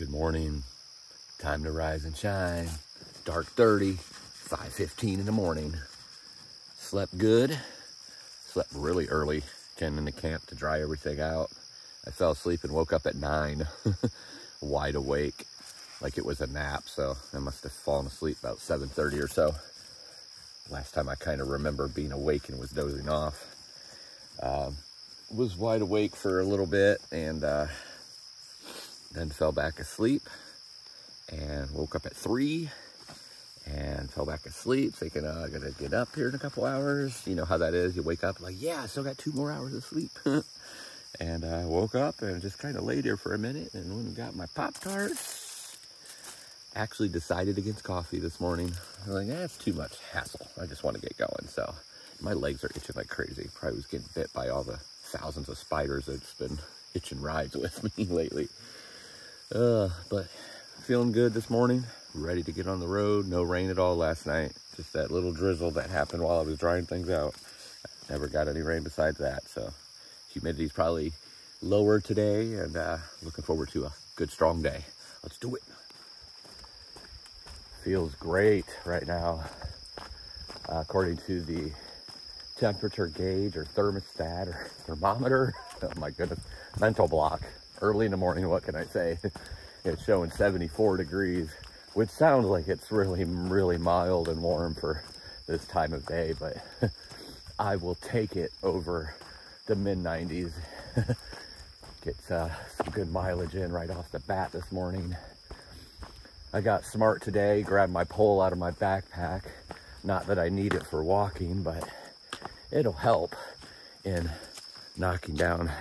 Good morning. Time to rise and shine. Dark 30, 5:15 in the morning. Slept good. Slept really early, getting into camp to dry everything out. I fell asleep and woke up at 9, wide awake, like it was a nap. So I must have fallen asleep about 7:30 or so. Last time I kind of remember being awake and was dozing off. Was wide awake for a little bit and then fell back asleep and woke up at 3 and fell back asleep thinking, I gotta get up here in a couple hours. You know how that is. You wake up like, yeah, I still got 2 more hours of sleep. And I woke up and just kind of laid here for a minute and went and got my Pop-Tarts. Actually decided against coffee this morning. I'm like, that's too much hassle. I just want to get going. So my legs are itching like crazy. Probably was getting bit by all the thousands of spiders that's been itching rides with me lately. But feeling good this morning. Ready to get on the road. No rain at all last night. Just that little drizzle that happened while I was drying things out. Never got any rain besides that. So humidity's probably lower today, and looking forward to a good strong day. Let's do it. Feels great right now. According to the temperature gauge or thermostat or thermometer. Oh my goodness, mental block. Early in the morning, what can I say? It's showing 74 degrees, which sounds like it's really, really mild and warm for this time of day, but I will take it over the mid-90s. Get some good mileage in right off the bat this morning. I got smart today, grabbed my pole out of my backpack. Not that I need it for walking, but it'll help in knocking down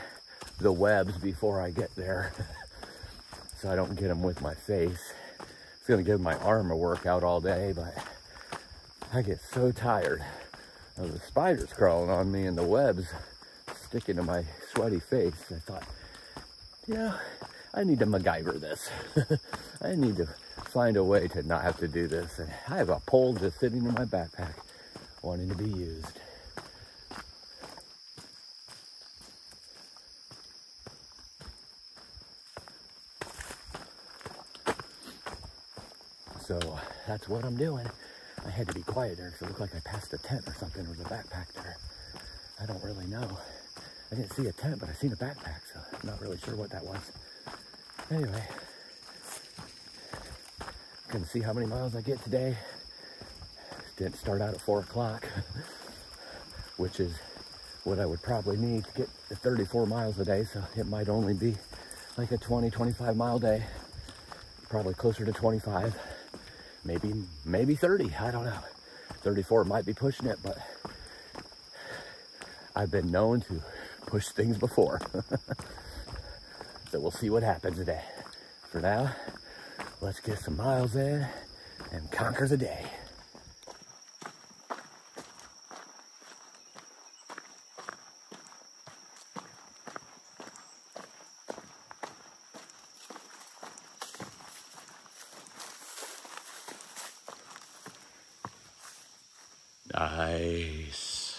the webs before I get there, so I don't get them with my face. It's gonna give my arm a workout all day, but I get so tired of the spiders crawling on me and the webs sticking to my sweaty face. I thought, yeah, I need to MacGyver this. I need to find a way to not have to do this. And I have a pole just sitting in my backpack wanting to be used. So that's what I'm doing. I had to be quiet there because it looked like I passed a tent or something. There was a backpack there. I don't really know. I didn't see a tent, but I seen a backpack, so I'm not really sure what that was. Anyway, gonna see how many miles I get today. Didn't start out at 4 o'clock, which is what I would probably need to get to 34 miles a day. So it might only be like a 20, 25 mile day. Probably closer to 25. Maybe 30, I don't know. 34 might be pushing it, but I've been known to push things before. So we'll see what happens today. For now, let's get some miles in and conquer the day. Nice.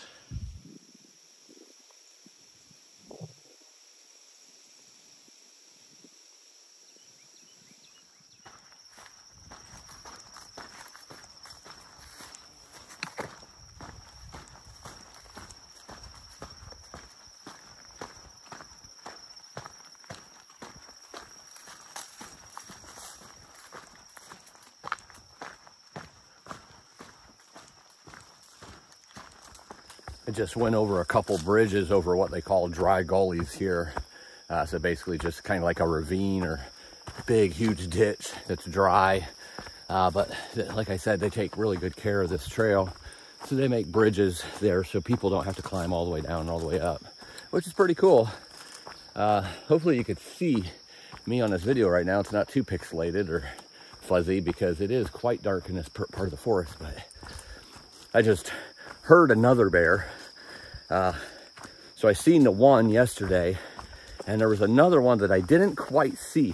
I just went over a couple bridges over what they call dry gullies here. So basically just kind of like a ravine or big, huge ditch that's dry. But like I said, they take really good care of this trail. So they make bridges there so people don't have to climb all the way down and all the way up, which is pretty cool. Hopefully you could see me on this video right now. It's not too pixelated or fuzzy because it is quite dark in this part of the forest, but I just heard another bear. So I seen the one yesterday, and there was another one that I didn't quite see.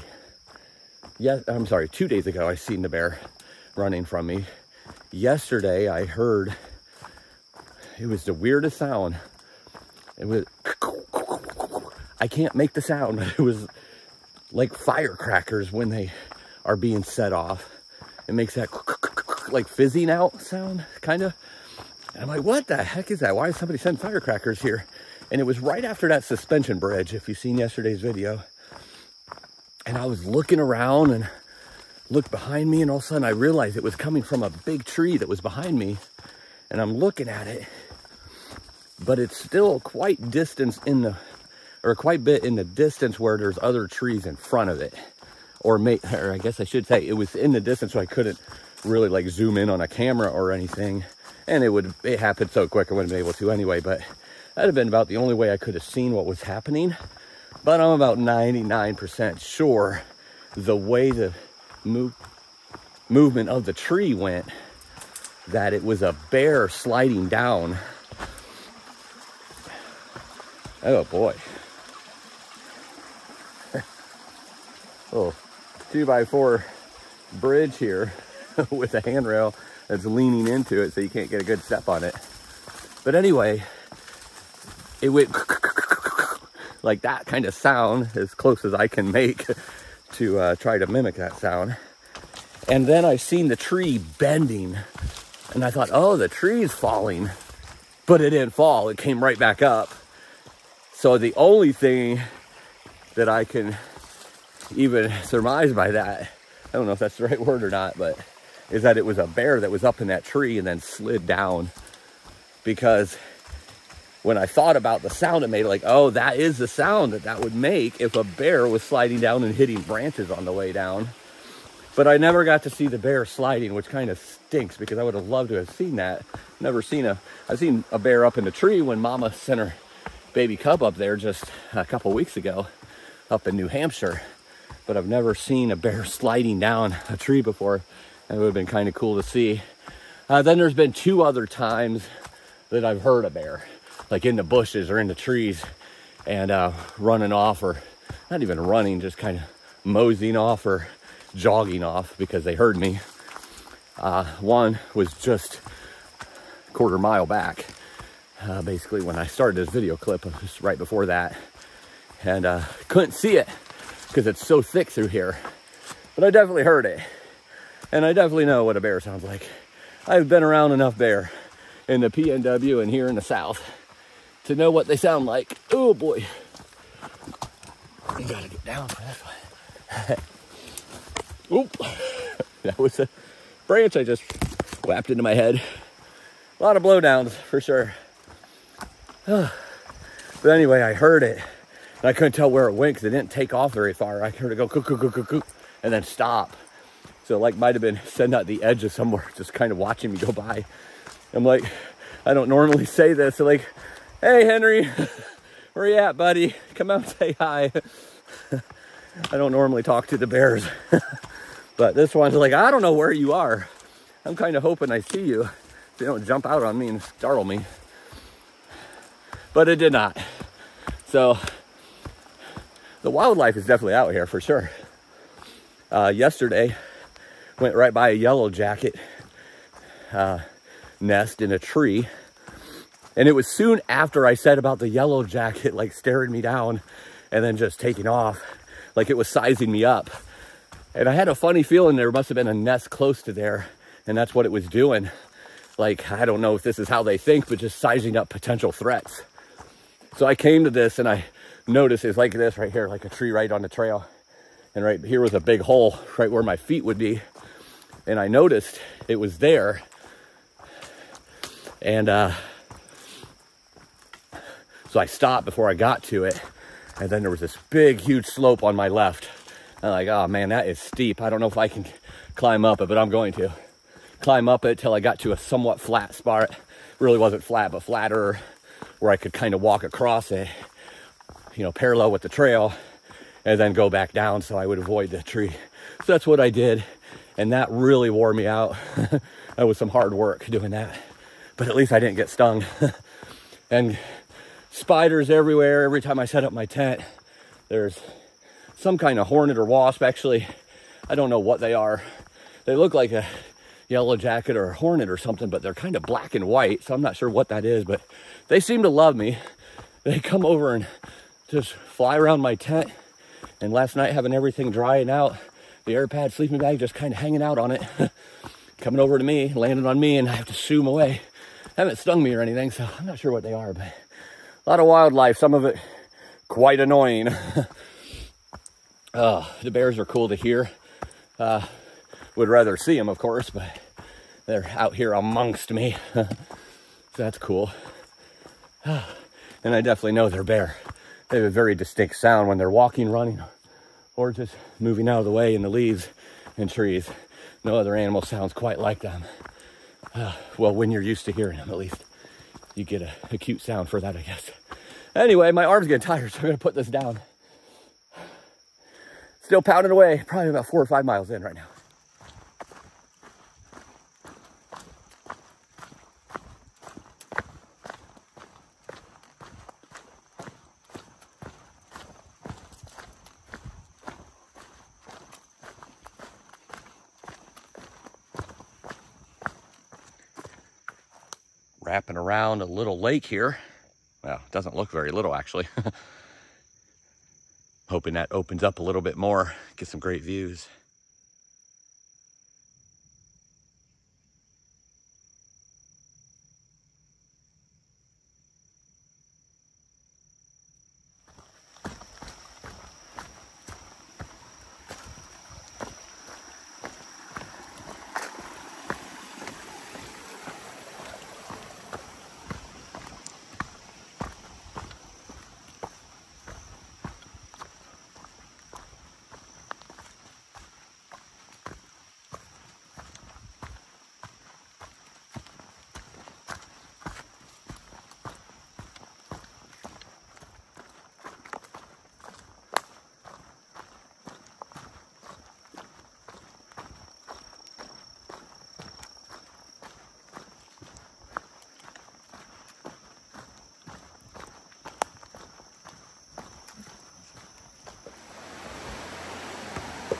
Yeah, I'm sorry, 2 days ago I seen the bear running from me. Yesterday I heard, it was the weirdest sound. It was, I can't make the sound, but it was like firecrackers when they are being set off. It makes that like fizzing out sound, kind of. And I'm like, what the heck is that? Why is somebody sending firecrackers here? And it was right after that suspension bridge, if you've seen yesterday's video. And I was looking around and looked behind me, and all of a sudden I realized it was coming from a big tree that was behind me. And I'm looking at it, but it's still quite distance in the, or quite bit in the distance where there's other trees in front of it. Or I guess I should say it was in the distance, so I couldn't really like zoom in on a camera or anything. And it happened so quick I wouldn't be able to anyway, but that'd have been about the only way I could have seen what was happening. But I'm about 99% sure the way the movement of the tree went, that it was a bear sliding down. Oh boy. Oh, 2x4 bridge here with a handrail that's leaning into it so you can't get a good step on it. But anyway, it went like that kind of sound, as close as I can make to try to mimic that sound. And then I seen the tree bending, and I thought, oh, the tree's falling. But it didn't fall, it came right back up. So the only thing that I can even surmise by that, I don't know if that's the right word or not, but is that it was a bear that was up in that tree and then slid down. Because when I thought about the sound it made, like, oh, that is the sound that would make if a bear was sliding down and hitting branches on the way down. But I never got to see the bear sliding, which kind of stinks because I would have loved to have seen that. I've seen a bear up in the tree when Mama sent her baby cub up there just a couple weeks ago up in New Hampshire. But I've never seen a bear sliding down a tree before. It would have been kind of cool to see. Then there's been 2 other times that I've heard a bear, like in the bushes or in the trees, and running off, or not even running, just kind of moseying off or jogging off because they heard me. One was just a quarter mile back, basically when I started this video clip, just right before that, and couldn't see it because it's so thick through here, but I definitely heard it, and I definitely know what a bear sounds like. I've been around enough bear in the PNW and here in the South to know what they sound like. Oh boy, you gotta get down for this one. Oop, that was a branch I just whapped into my head. A lot of blowdowns for sure. But anyway, I heard it. And I couldn't tell where it went because it didn't take off very far. I heard it go, cook, and then stop. So like might have been sitting at the edge of somewhere, just kind of watching me go by. I'm like, I don't normally say this. So like, hey, Henry, where you at, buddy? Come out and say hi. I don't normally talk to the bears. But this one's like, I don't know where you are. I'm kind of hoping I see you. They don't jump out on me and startle me. But it did not. So the wildlife is definitely out here for sure. Yesterday, went right by a yellow jacket nest in a tree. And it was soon after I said about the yellow jacket, like staring me down and then just taking off, like it was sizing me up. And I had a funny feeling there must have been a nest close to there, and that's what it was doing. Like, I don't know if this is how they think, but just sizing up potential threats. So I came to this and I noticed it's like this right here, like a tree right on the trail. And right here was a big hole right where my feet would be. And I noticed it was there. And so I stopped before I got to it. And then there was this big, huge slope on my left. I'm like, oh man, that is steep. I don't know if I can climb up it, but I'm going to climb up it till I got to a somewhat flat spot. Really wasn't flat, but flatter, where I could kind of walk across it, you know, parallel with the trail, and then go back down so I would avoid the tree. So that's what I did. And that really wore me out. That was some hard work doing that, but at least I didn't get stung. And spiders everywhere. Every time I set up my tent, there's some kind of hornet or wasp. Actually, I don't know what they are. They look like a yellow jacket or a hornet or something, but they're kind of black and white, so I'm not sure what that is, but they seem to love me. They come over and just fly around my tent And last night, having everything drying out, the air pad sleeping bag just kind of hanging out on it, coming over to me, landing on me, and I have to shoo them away. Haven't stung me or anything, so I'm not sure what they are, but a lot of wildlife, some of it quite annoying. The bears are cool to hear. Would rather see them, of course, but they're out here amongst me. So that's cool. And I definitely know they're bear. They have a very distinct sound when they're walking, running, or just moving out of the way in the leaves and trees. No other animal sounds quite like them. Well, when you're used to hearing them, at least. You get a cute sound for that, I guess. Anyway, my arm's getting tired, so I'm gonna put this down. Still pounding away, probably about 4 or 5 miles in right now. Wrapping around a little lake here. Well, it doesn't look very little, actually. Hoping that opens up a little bit more, get some great views.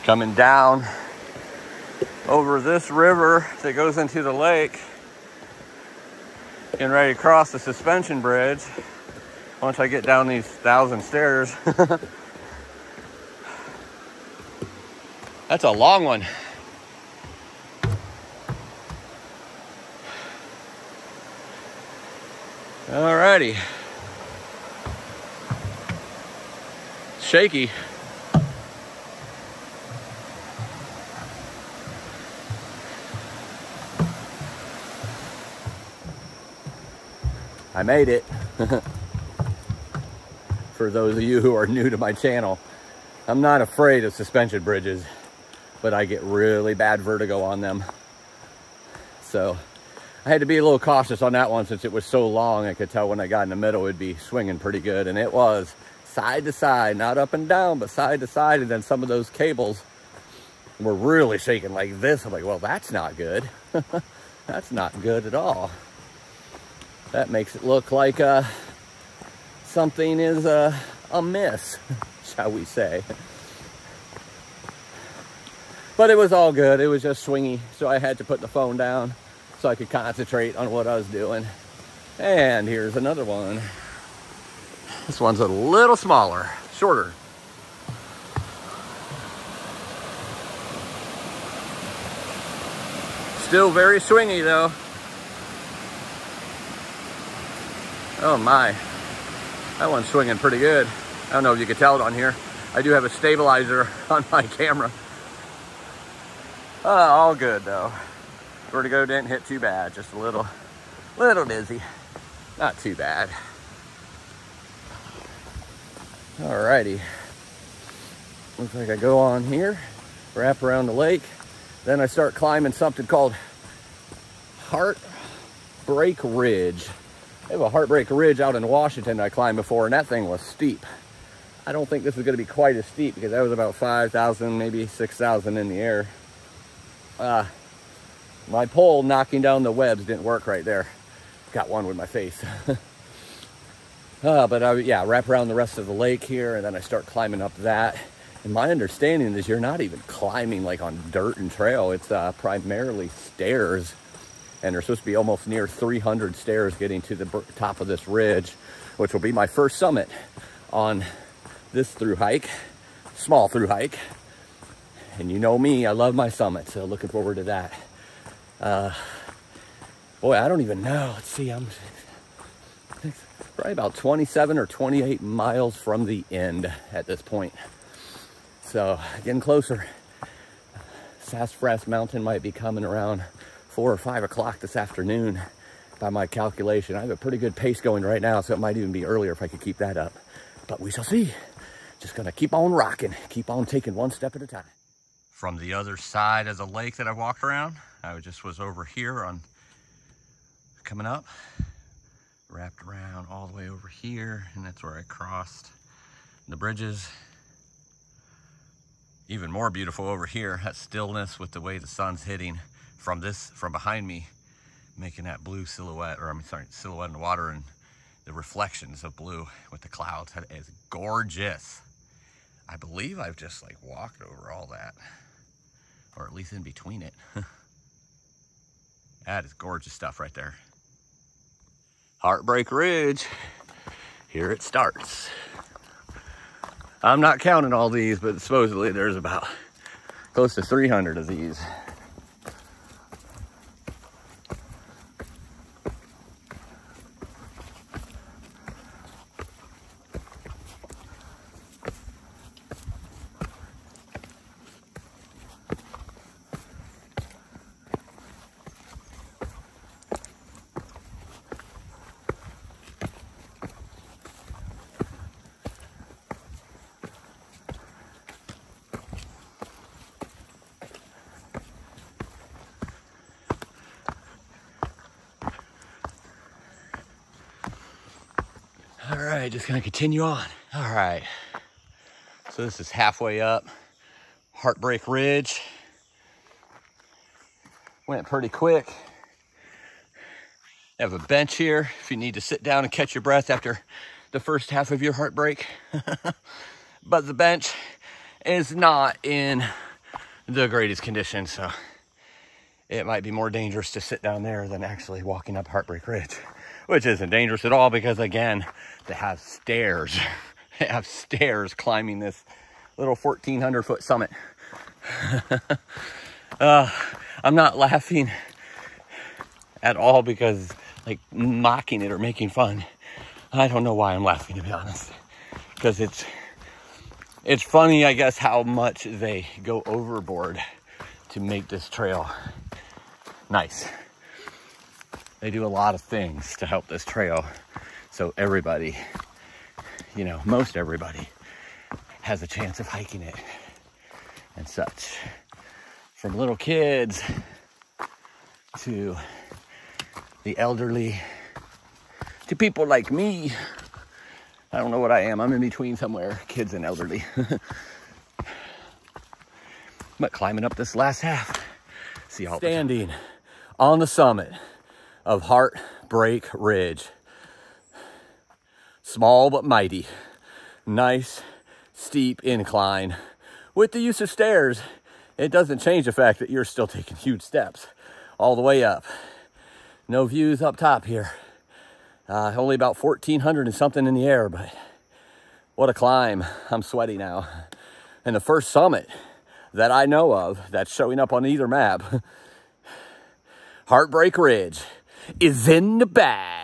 Coming down over this river that goes into the lake, getting ready to cross the suspension bridge once I get down these 1,000 stairs. That's a long one. Alrighty. Shaky. I made it. For those of you who are new to my channel, I'm not afraid of suspension bridges, but I get really bad vertigo on them. So I had to be a little cautious on that one since it was so long. I could tell when I got in the middle, it'd be swinging pretty good. And it was side to side, not up and down, but side to side. And then some of those cables were really shaking like this. I'm like, well, that's not good. That's not good at all. That makes it look like something is amiss, shall we say. But it was all good. It was just swingy, so I had to put the phone down so I could concentrate on what I was doing. And here's another one. This one's a little smaller, shorter. Still very swingy though. Oh my, that one's swinging pretty good. I don't know if you can tell it on here. I do have a stabilizer on my camera. All good though. Vertigo didn't hit too bad, just a little dizzy. Not too bad. Alrighty. Looks like I go on here, wrap around the lake, then I start climbing something called Heartbreak Ridge. I have a Heartbreak Ridge out in Washington I climbed before, and that thing was steep. I don't think this is going to be quite as steep because that was about 5,000, maybe 6,000 in the air. My pole knocking down the webs didn't work right there. Got one with my face. But I wrap around the rest of the lake here, and then I start climbing up that. And my understanding is you're not even climbing like on dirt and trail. It's primarily stairs. And there's supposed to be almost near 300 stairs getting to the top of this ridge, which will be my first summit on this through hike. small through hike. And you know me, I love my summit, so looking forward to that. Boy, I don't even know. Let's see, I'm probably about 27 or 28 miles from the end at this point. So getting closer. Sassafras Mountain might be coming around 4 or 5 o'clock this afternoon by my calculation. I have a pretty good pace going right now, so it might even be earlier if I could keep that up. But we shall see. Just gonna keep on rocking, keep on taking one step at a time. From the other side of the lake that I walked around, I just was over here on coming up, wrapped around all the way over here, and that's where I crossed the bridges. Even more beautiful over here, that stillness with the way the sun's hitting from behind me, making that blue silhouette, or I'm sorry, silhouette in the water and the reflections of blue with the clouds. That is gorgeous. I believe I've just like walked over all that, or at least in between it. That is gorgeous stuff right there. Heartbreak Ridge, here it starts. I'm not counting all these, but supposedly there's about close to 300 of these. All right, just gonna continue on. All right, so this is halfway up Heartbreak Ridge. Went pretty quick. I have a bench here if you need to sit down and catch your breath after the first half of your heartbreak. But the bench is not in the greatest condition, so it might be more dangerous to sit down there than actually walking up Heartbreak Ridge, which isn't dangerous at all because, again, they have stairs. They have stairs climbing this little 1,400-foot summit. I'm not laughing at all because, like, mocking it or making fun. I don't know why I'm laughing, to be honest. Because it's funny, I guess, how much they go overboard to make this trail nice. They do a lot of things to help this trail, so everybody, you know, most everybody has a chance of hiking it and such. From little kids to the elderly to people like me. I don't know what I am. I'm in between somewhere, kids and elderly. But climbing up this last half, see all standing on the summit of Heartbreak Ridge. Small but mighty. Nice, steep incline. With the use of stairs, it doesn't change the fact that you're still taking huge steps all the way up. No views up top here. Only about 1,400 and something in the air, but what a climb. I'm sweaty now. And the first summit that I know of that's showing up on either map, Heartbreak Ridge, is in the bag.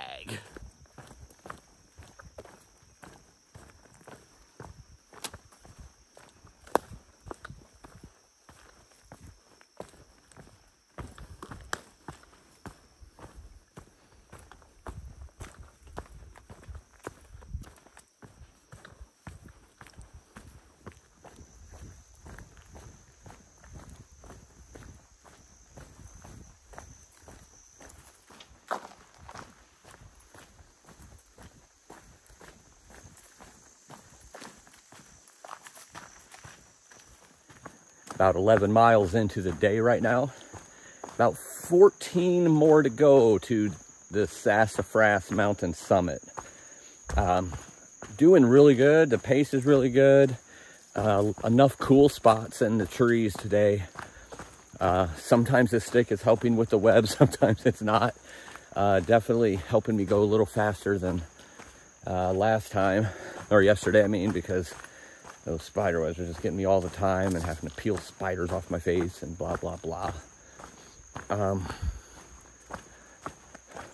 About 11 miles into the day right now. About 14 more to go to the Sassafras Mountain summit. Doing really good. The pace is really good. Enough cool spots in the trees today. Sometimes this stick is helping with the web, sometimes it's not. Definitely helping me go a little faster than last time, or yesterday, I mean, because those spider webs are just getting me all the time, and having to peel spiders off my face and blah, blah, blah.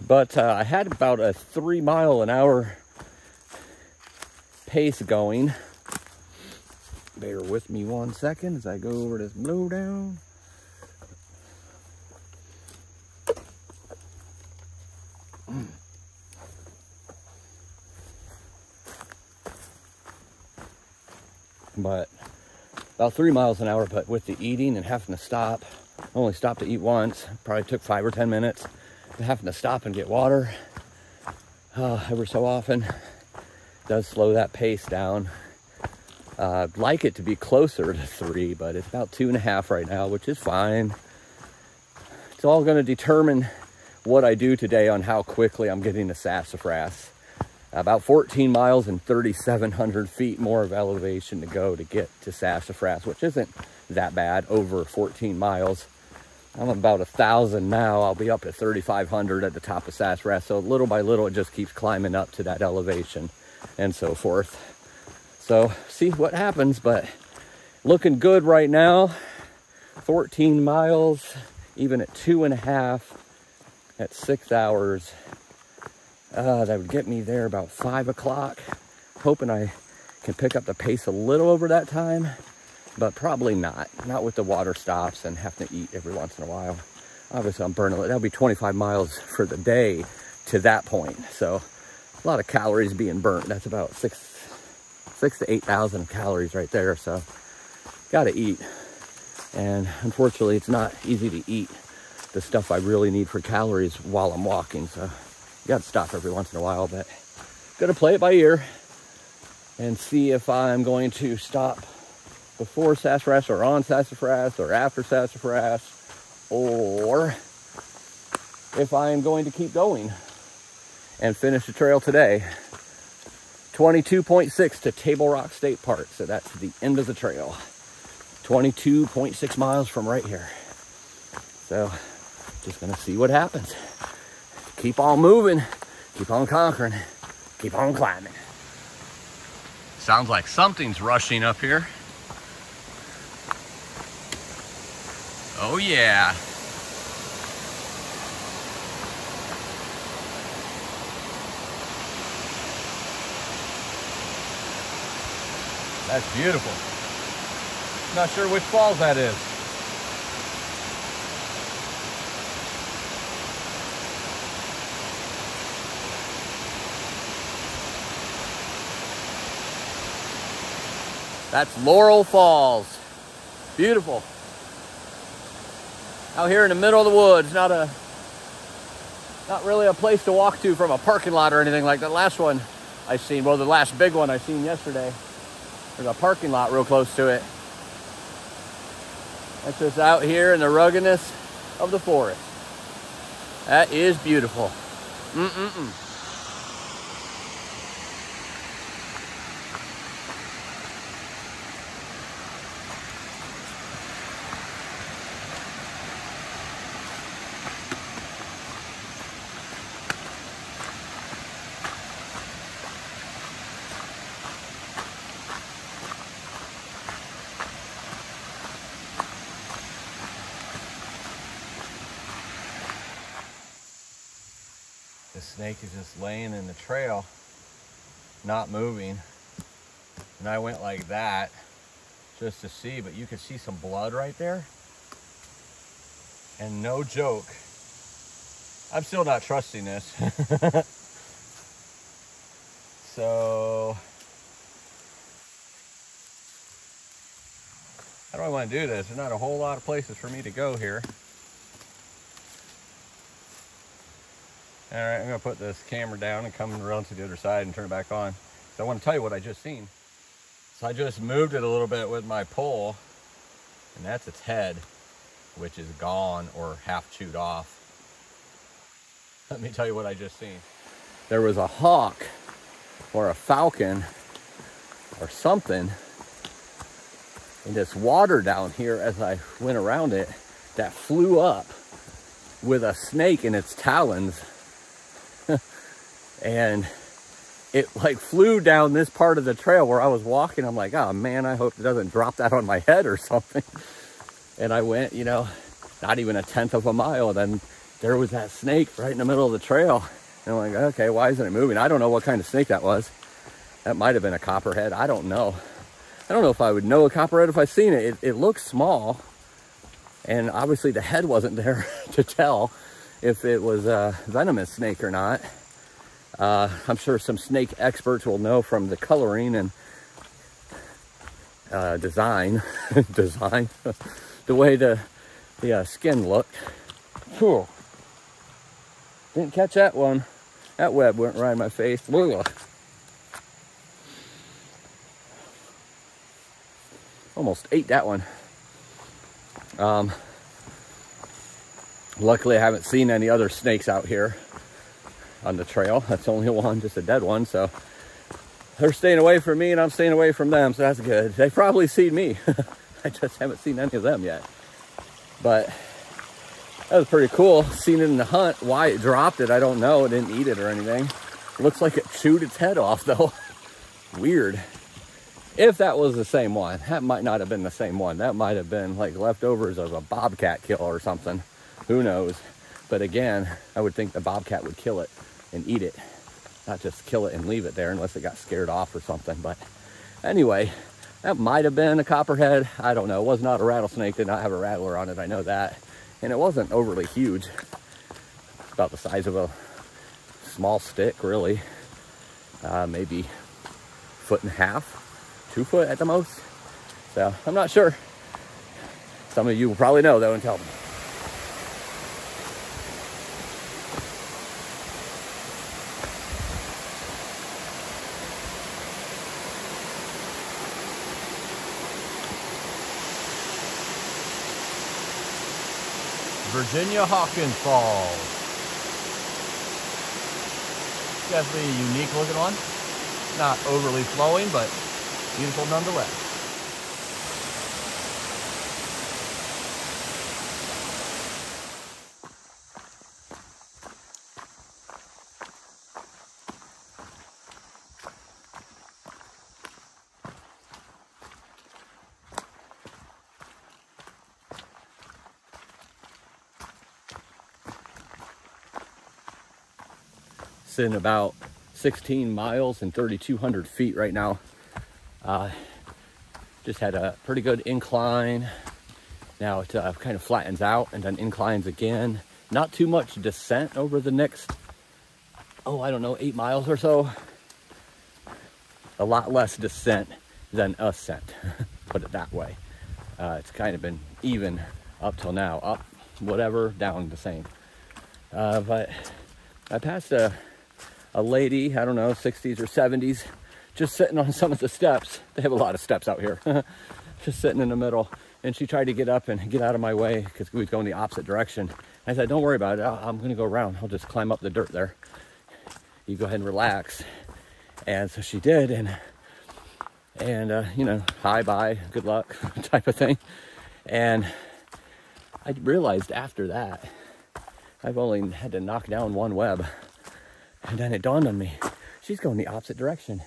But I had about a 3-mile-an-hour pace going. Bear with me 1 second as I go over this blowdown. But about 3 miles an hour, but with the eating and having to stop, I only stopped to eat once, probably took 5 or 10 minutes, but having to stop and get water ever so often does slow that pace down. I'd like it to be closer to 3, but it's about 2.5 right now, which is fine. It's all going to determine what I do today on how quickly I'm getting to Sassafras. About 14 miles and 3,700 feet more of elevation to go to get to Sassafras, which isn't that bad, over 14 miles. I'm about 1,000 now. I'll be up at 3,500 at the top of Sassafras. So little by little, it just keeps climbing up to that elevation and so forth. So see what happens, but looking good right now. 14 miles, even at 2.5, at 6 hours. That would get me there about 5 o'clock. Hoping I can pick up the pace a little over that time, but probably not. Not with the water stops and having to eat every once in a while. Obviously, I'm burning it. That'll be 25 miles for the day to that point. So a lot of calories being burnt. That's about 6 to 8,000 calories right there. So got to eat. And unfortunately, it's not easy to eat the stuff I really need for calories while I'm walking. So got to stop every once in a while, but gonna play it by ear and see if I'm going to stop before Sassafras or on Sassafras or after Sassafras, or if I'm going to keep going and finish the trail today. 22.6 to Table Rock State Park, so that's the end of the trail. 22.6 miles from right here. So just gonna see what happens. Keep on moving, keep on conquering, keep on climbing. Sounds like something's rushing up here. Oh yeah. That's beautiful. Not sure which falls that is. That's Laurel Falls. Beautiful. Out here in the middle of the woods. Not really a place to walk to from a parking lot or anything like that. Last one I seen, well, the last big one I seen yesterday. There's a parking lot real close to it. That's just out here in the ruggedness of the forest. That is beautiful. The snake is just laying in the trail, not moving. And I went like that just to see, but you could see some blood right there. And no joke, I'm still not trusting this. So, how do I want to do this? There's not a whole lot of places for me to go here. All right, I'm gonna put this camera down and come around to the other side and turn it back on. So I want to tell you what I just seen. So I just moved it a little bit with my pole, and that's its head, which is gone or half chewed off. Let me tell you what I just seen. There was a hawk or a falcon or something in this water down here as I went around it that flew up with a snake in its talons. And it like flew down this part of the trail where I was walking. I'm like, oh man, I hope it doesn't drop that on my head or something. And I went, you know, not even a tenth of a mile. Then there was that snake right in the middle of the trail. And I'm like, okay, why isn't it moving? I don't know what kind of snake that was. That might have been a copperhead. I don't know. I don't know if I would know a copperhead if I seen it. It looked small. And obviously the head wasn't there to tell if it was a venomous snake or not. I'm sure some snake experts will know from the coloring and design, the way the skin looked. Whew. Didn't catch that one. That web went right in my face. Whoa. Almost ate that one. Luckily I haven't seen any other snakes out here on the trail. That's only one, just a dead one. So they're staying away from me and I'm staying away from them. So that's good. They probably seen me. I just haven't seen any of them yet. But that was pretty cool. Seen it in the hunt. Why it dropped it, I don't know. It didn't eat it or anything. It looks like it chewed its head off though. Weird. If that was the same one, that might not have been the same one. That might have been like leftovers of a bobcat kill or something. Who knows? But again, I would think the bobcat would kill it and eat it, not just kill it and leave it there unless it got scared off or something. But anyway, that might have been a copperhead. I don't know. It was not a rattlesnake. Did not have a rattler on it. I know that. And it wasn't overly huge. About the size of a small stick, really. Maybe 1.5 feet, 2 foot at the most. So I'm not sure. Some of you will probably know though and tell me. Virginia Hawkins Falls. Definitely a unique looking one. Not overly flowing, but beautiful nonetheless. Sitting about 16 miles and 3,200 feet right now. Just had a pretty good incline. Now it kind of flattens out and then inclines again. Not too much descent over the next, I don't know, 8 miles or so. A lot less descent than ascent, put it that way. It's kind of been even up till now. Up, whatever, down the same. But I passed a lady, I don't know, 60s or 70s, just sitting on some of the steps. They have a lot of steps out here. Just sitting in the middle. And she tried to get up and get out of my way because we was going the opposite direction. I said, don't worry about it. I'm going to go around. I'll just climb up the dirt there. You go ahead and relax. And so she did. And you know, hi, bye, good luck type of thing. And I realized after that, I've only had to knock down one web. And then it dawned on me, she's going the opposite direction.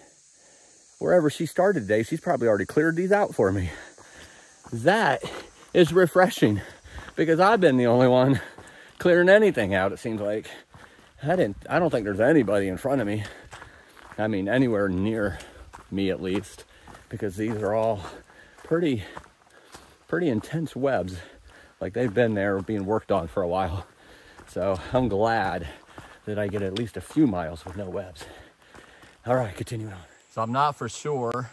Wherever she started today, she's probably already cleared these out for me. That is refreshing because I've been the only one clearing anything out, it seems like. I don't think there's anybody in front of me. I mean, anywhere near me at least, because these are all pretty intense webs. Like they've been there being worked on for a while. So I'm glad that I get at least a few miles with no webs. All right, continuing on. So I'm not for sure,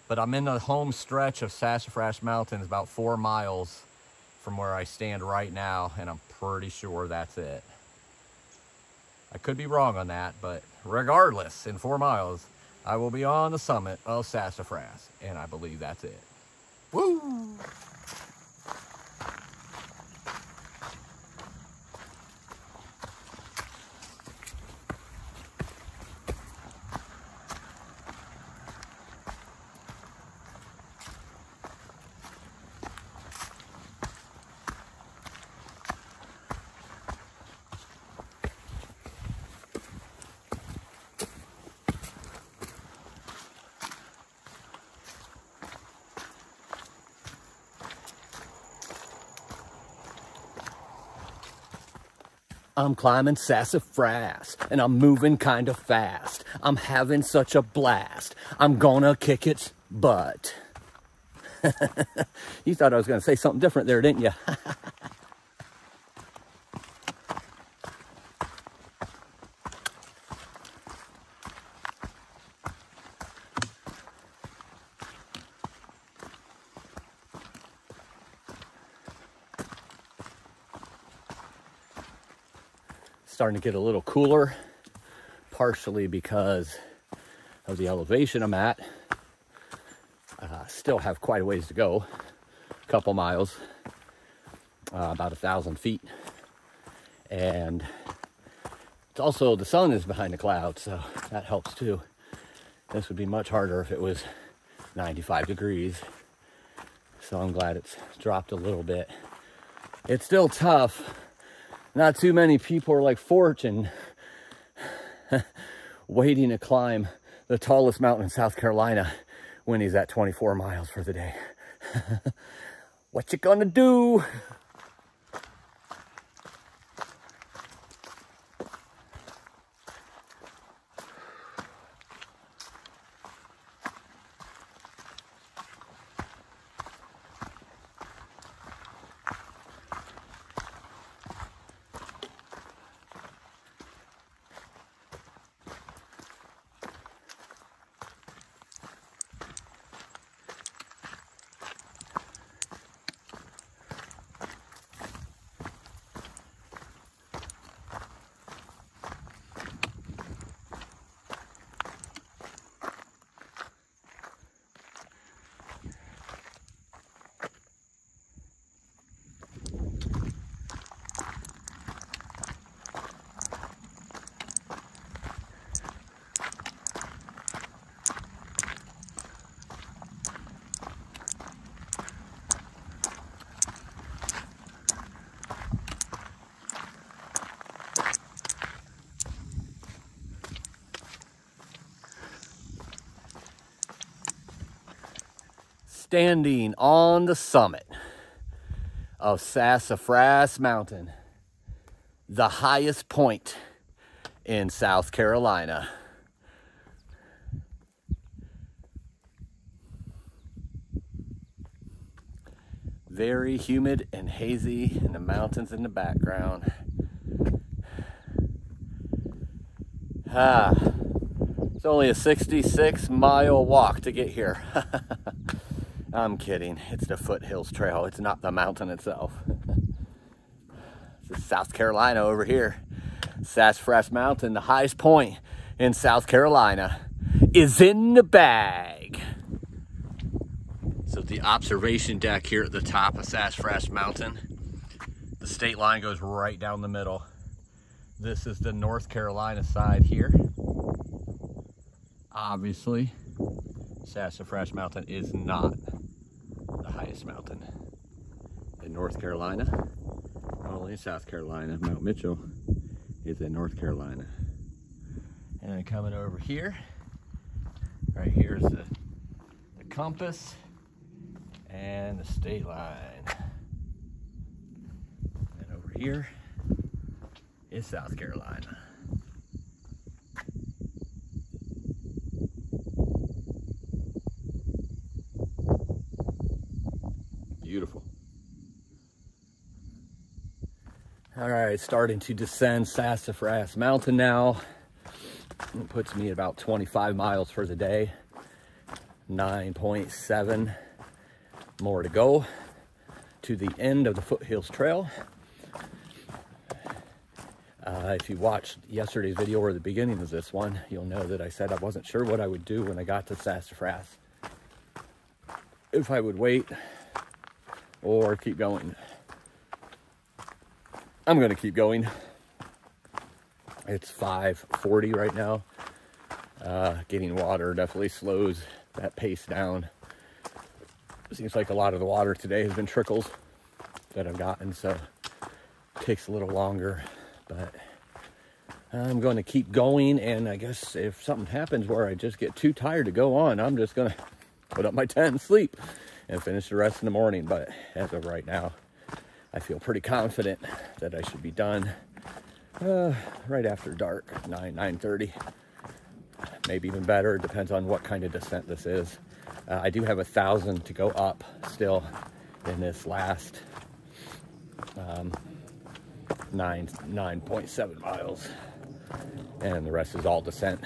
but I'm in the home stretch of Sassafras Mountains, about 4 miles from where I stand right now, and I'm pretty sure that's it. I could be wrong on that, but regardless, in 4 miles, I will be on the summit of Sassafras, and I believe that's it. Woo! I'm climbing Sassafras, and I'm moving kind of fast. I'm having such a blast. I'm gonna kick its butt. You thought I was gonna say something different there, didn't you? Starting to get a little cooler, partially because of the elevation I'm at. Still have quite a ways to go, a couple miles, about 1,000 feet. And it's also, the sun is behind the clouds, so that helps too. This would be much harder if it was 95 degrees. So I'm glad it's dropped a little bit. It's still tough. Not too many people are like Fortune waiting to climb the tallest mountain in South Carolina when he's at 24 miles for the day. What you gonna do? Standing on the summit of Sassafras Mountain, the highest point in South Carolina. Very humid and hazy, and the mountains in the background. It's only a 66-mile walk to get here. I'm kidding. It's the Foothills Trail. It's not the mountain itself. This is South Carolina over here. Sassafras Mountain, the highest point in South Carolina, is in the bag. So the observation deck here at the top of Sassafras Mountain, the state line goes right down the middle. This is the North Carolina side here. Obviously, Sassafras Mountain is not the highest mountain in North Carolina, only in South Carolina. Mount Mitchell is in North Carolina. And then coming over here, right here is the compass and the state line. And over here is South Carolina. Beautiful. All right, starting to descend Sassafras Mountain now. It puts me at about 25 miles for the day. 9.7 more to go to the end of the Foothills Trail. If you watched yesterday's video or the beginning of this one, you'll know that I said I wasn't sure what I would do when I got to Sassafras. If I would wait or keep going. I'm gonna keep going. It's 5:40 right now. Getting water definitely slows that pace down. It seems like a lot of the water today has been trickles that I've gotten, so it takes a little longer, but I'm going to keep going. And I guess if something happens where I just get too tired to go on, I'm just gonna put up my tent and sleep and finish the rest in the morning. But as of right now, I feel pretty confident that I should be done Right after dark, 9:30, maybe even better. It depends on what kind of descent this is. I do have 1,000 to go up still in this last 9.7 miles, and the rest is all descent.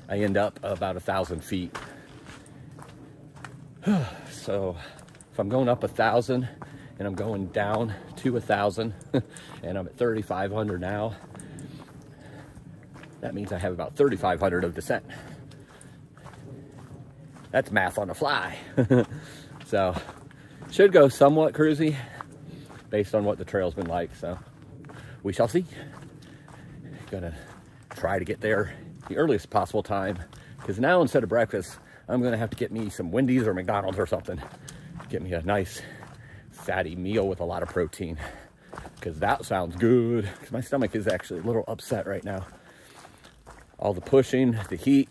I end up about 1,000 feet. So if I'm going up 1,000 and I'm going down to 1,000 and I'm at 3,500 now, that means I have about 3,500 of descent. That's math on the fly. So should go somewhat cruisy based on what the trail's been like. So we shall see. Gonna try to get there the earliest possible time, because now instead of breakfast, I'm gonna have to get me some Wendy's or McDonald's or something. Get me a nice fatty meal with a lot of protein, because that sounds good. Because my stomach is actually a little upset right now. All the pushing, the heat,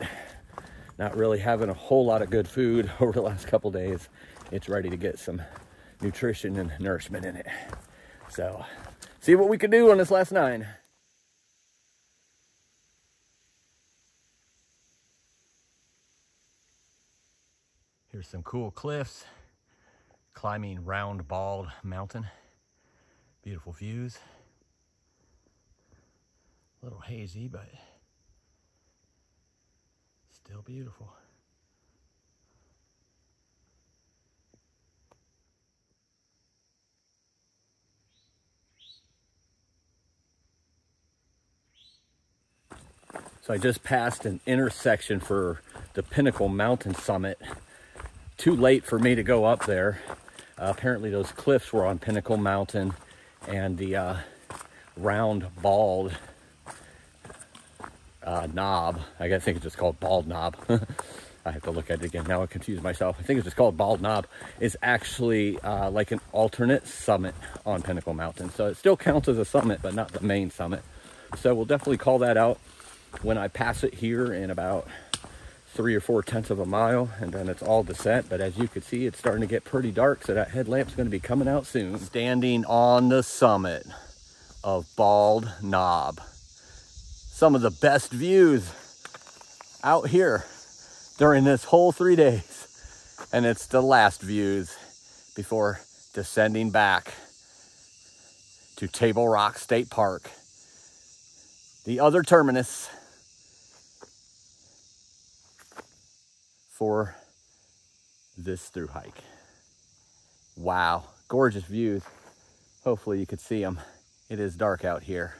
not really having a whole lot of good food over the last couple days. It's ready to get some nutrition and nourishment in it. So, see what we can do on this last 9. Here's some cool cliffs, climbing Round Bald Mountain. Beautiful views. A little hazy, but still beautiful. So I just passed an intersection for the Pinnacle Mountain Summit. Too late for me to go up there. Apparently those cliffs were on Pinnacle Mountain, and the Round Bald knob, I think it's just called Bald Knob. I have to look at it again. Now I confuse myself. I think it's just called Bald Knob. Is actually like an alternate summit on Pinnacle Mountain. So it still counts as a summit, but not the main summit. So we'll definitely call that out when I pass it here in about 3 or 4 tenths of a mile, and then it's all descent. But as you can see, it's starting to get pretty dark, so that headlamp's going to be coming out soon. Standing on the summit of Bald Knob. Some of the best views out here during this whole 3 days. And it's the last views before descending back to Table Rock State Park, the other terminus for this through hike. Wow, gorgeous views. Hopefully you could see them. It is dark out here.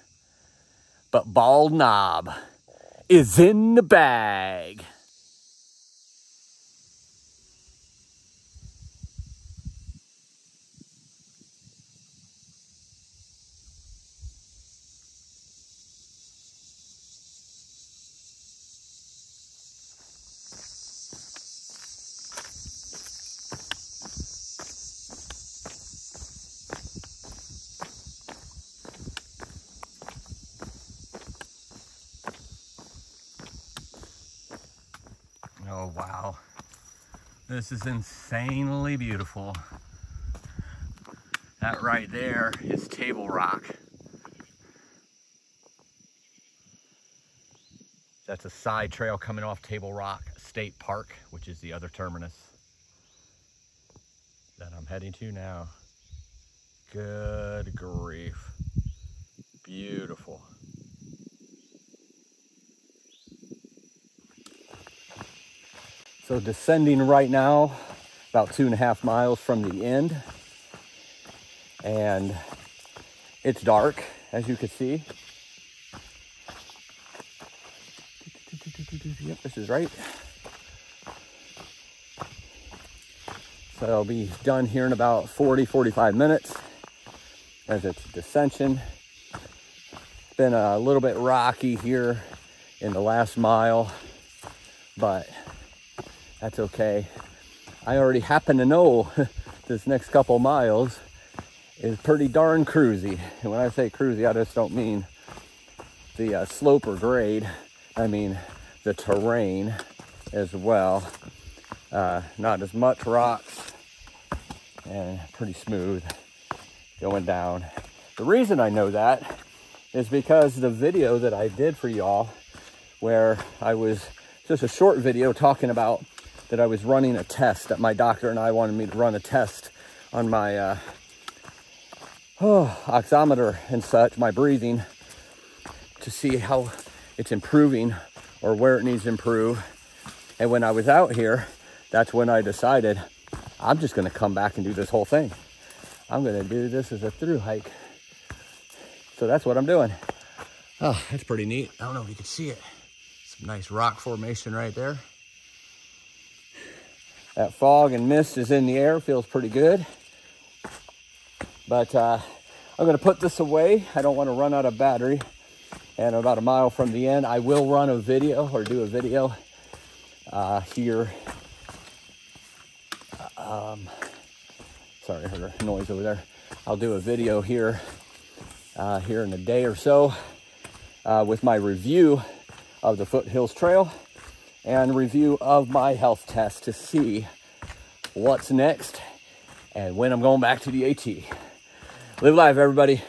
But Bald Knob is in the bag. Oh, wow. This is insanely beautiful. That right there is Table Rock. That's a side trail coming off Table Rock State Park, which is the other terminus that I'm heading to now. Good grief. Beautiful. So descending right now, about 2.5 miles from the end. And it's dark, as you can see. Yep, this is right. So I'll be done here in about 40-45 minutes as it's descension. It's been a little bit rocky here in the last mile, but that's okay. I already happen to know this next couple miles is pretty darn cruisy. And when I say cruisy, I just don't mean the slope or grade. I mean the terrain as well. Not as much rocks and pretty smooth going down. The reason I know that is because the video that I did for y'all, where I was just a short video talking about that I was running a test, that my doctor and I wanted me to run a test on my oximeter and such, my breathing, to see how it's improving or where it needs to improve. And when I was out here, that's when I decided I'm just going to come back and do this whole thing. I'm going to do this as a through hike. So that's what I'm doing. Oh, that's pretty neat. I don't know if you can see it. Some nice rock formation right there. That fog and mist is in the air, feels pretty good. But I'm gonna put this away. I don't want to run out of battery. And about a mile from the end, I will run a video or do a video here. Sorry, I heard a noise over there. I'll do a video here here in a day or so with my review of the Foothills Trail and review of my health test to see what's next and when I'm going back to the AT. Live life, everybody.